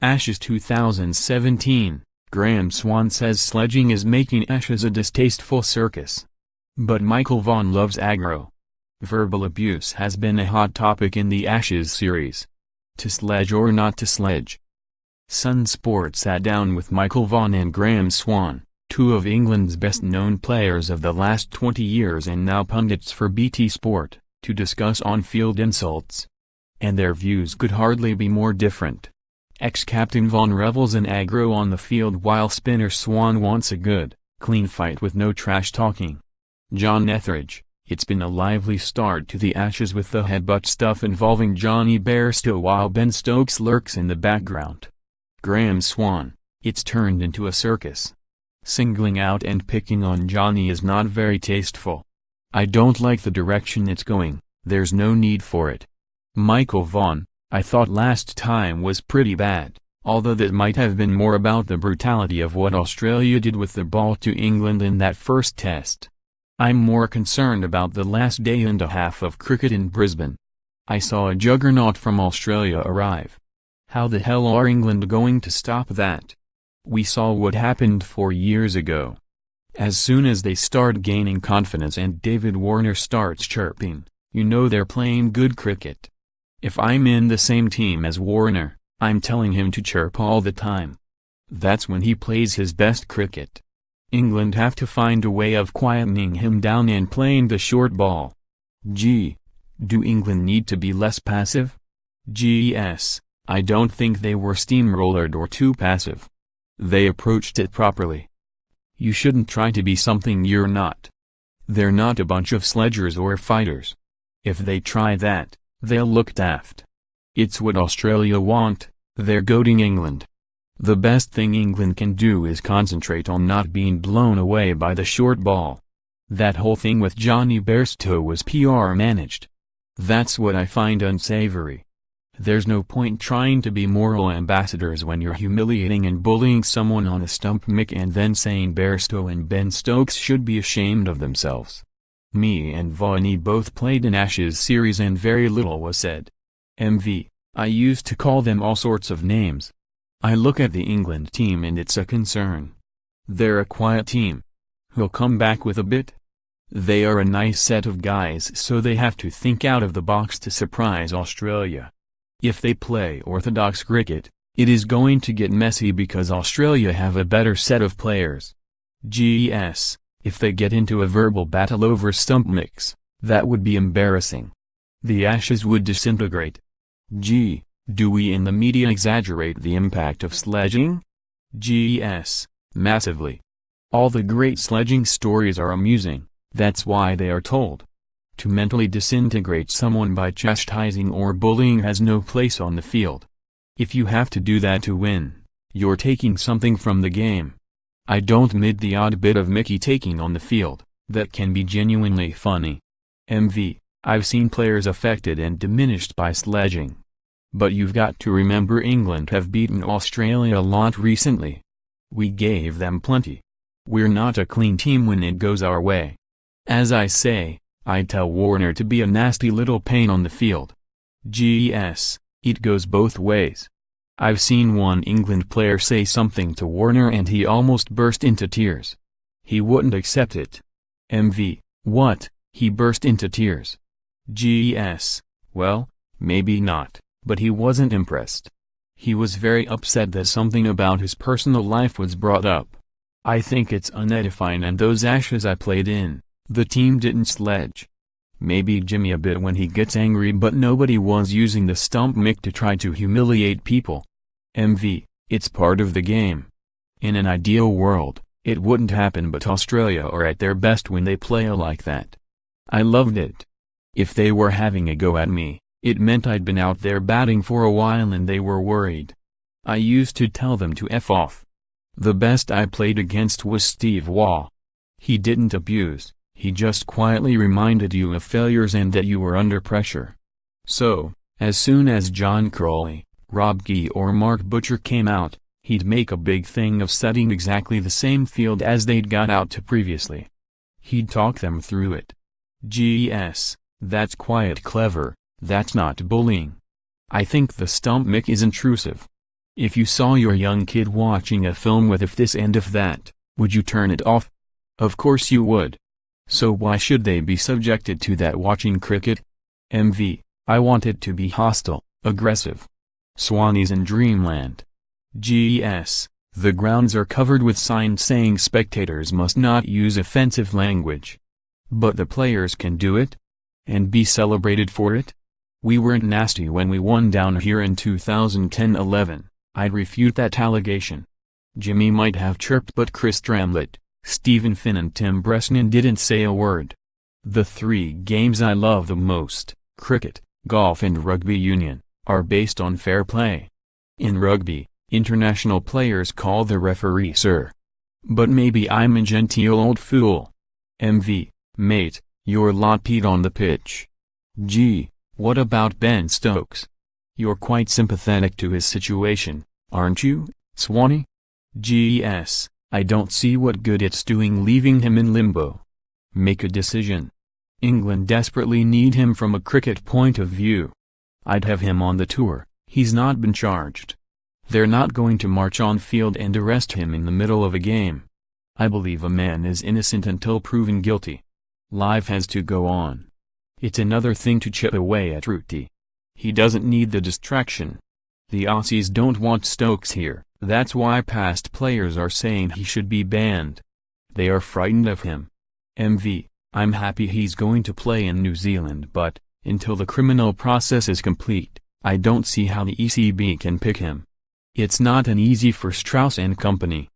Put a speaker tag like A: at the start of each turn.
A: Ashes 2017, Graeme Swann says sledging is making Ashes a distasteful circus. But Michael Vaughan loves aggro. Verbal abuse has been a hot topic in the Ashes series. To sledge or not to sledge? SunSport sat down with Michael Vaughan and Graeme Swann, two of England's best-known players of the last 20 years and now pundits for BT Sport, to discuss on-field insults. And their views could hardly be more different. Ex-captain Vaughan revels in aggro on the field while spinner Swann wants a good, clean fight with no trash-talking. John Etheridge, it's been a lively start to the Ashes with the headbutt stuff involving Jonny Bairstow while Ben Stokes lurks in the background. Graeme Swann, it's turned into a circus. Singling out and picking on Jonny is not very tasteful. I don't like the direction it's going, there's no need for it. Michael Vaughan, I thought last time was pretty bad, although that might have been more about the brutality of what Australia did with the ball to England in that first test. I'm more concerned about the last day and a half of cricket in Brisbane. I saw a juggernaut from Australia arrive. How the hell are England going to stop that? We saw what happened 4 years ago. As soon as they start gaining confidence and David Warner starts chirping, you know they're playing good cricket. If I'm in the same team as Warner, I'm telling him to chirp all the time. That's when he plays his best cricket. England have to find a way of quietening him down and playing the short ball. Gee, do England need to be less passive? Yes, I don't think they were steamrollered or too passive. They approached it properly. You shouldn't try to be something you're not. They're not a bunch of sledgers or fighters. If they try that, they'll look daft. It's what Australia want, they're goading England. The best thing England can do is concentrate on not being blown away by the short ball. That whole thing with Jonny Bairstow was PR managed. That's what I find unsavory. There's no point trying to be moral ambassadors when you're humiliating and bullying someone on a stump mic and then saying Bairstow and Ben Stokes should be ashamed of themselves. Me and Vaughan both played in Ashes series and very little was said. I used to call them all sorts of names. I look at the England team and it's a concern. They're a quiet team. Who'll come back with a bit? They are a nice set of guys, so they have to think out of the box to surprise Australia. If they play orthodox cricket, it is going to get messy because Australia have a better set of players. If they get into a verbal battle over stump mix, that would be embarrassing. The Ashes would disintegrate. Do we in the media exaggerate the impact of sledging? Massively. All the great sledging stories are amusing, that's why they are told. To mentally disintegrate someone by chastising or bullying has no place on the field. If you have to do that to win, you're taking something from the game. I don't mind the odd bit of Mickey taking on the field, that can be genuinely funny. I've seen players affected and diminished by sledging. But you've got to remember England have beaten Australia a lot recently. We gave them plenty. We're not a clean team when it goes our way. As I say, I'd tell Warner to be a nasty little pain on the field. It goes both ways. I've seen one England player say something to Warner and he almost burst into tears. He wouldn't accept it. What? He burst into tears? Well, maybe not, but he wasn't impressed. He was very upset that something about his personal life was brought up. I think it's unedifying, and those Ashes I played in, the team didn't sledge. Maybe Jimmy a bit when he gets angry, but nobody was using the stump mic to try to humiliate people. It's part of the game. In an ideal world, it wouldn't happen, but Australia are at their best when they play like that. I loved it. If they were having a go at me, it meant I'd been out there batting for a while and they were worried. I used to tell them to F off. The best I played against was Steve Waugh. He didn't abuse, he just quietly reminded you of failures and that you were under pressure. So, as soon as John Crowley, Rob Key or Mark Butcher came out, he'd make a big thing of setting exactly the same field as they'd got out to previously. He'd talk them through it. That's quiet clever, that's not bullying. I think the stump mic is intrusive. If you saw your young kid watching a film with if this and if that, would you turn it off? Of course you would. So why should they be subjected to that watching cricket? MV, I want it to be hostile, aggressive. Swannies in dreamland. GES, the grounds are covered with signs saying spectators must not use offensive language. But the players can do it? And be celebrated for it? We weren't nasty when we won down here in 2010-11, I'd refute that allegation. Jimmy might have chirped but Chris Dramlett, Stephen Finn and Tim Bresnan didn't say a word. The three games I love the most, cricket, golf and rugby union, are based on fair play. In rugby, international players call the referee sir. But maybe I'm a genteel old fool. MV, mate, your lot peed on the pitch. Gee, what about Ben Stokes? You're quite sympathetic to his situation, aren't you, Swanny? GES, I don't see what good it's doing leaving him in limbo. Make a decision. England desperately need him from a cricket point of view. I'd have him on the tour, he's not been charged. They're not going to march on field and arrest him in the middle of a game. I believe a man is innocent until proven guilty. Life has to go on. It's another thing to chip away at Rooty. He doesn't need the distraction. The Aussies don't want Stokes here, that's why past players are saying he should be banned. They are frightened of him. MV, I'm happy he's going to play in New Zealand but, until the criminal process is complete, I don't see how the ECB can pick him. It's not an easy for Strauss and company.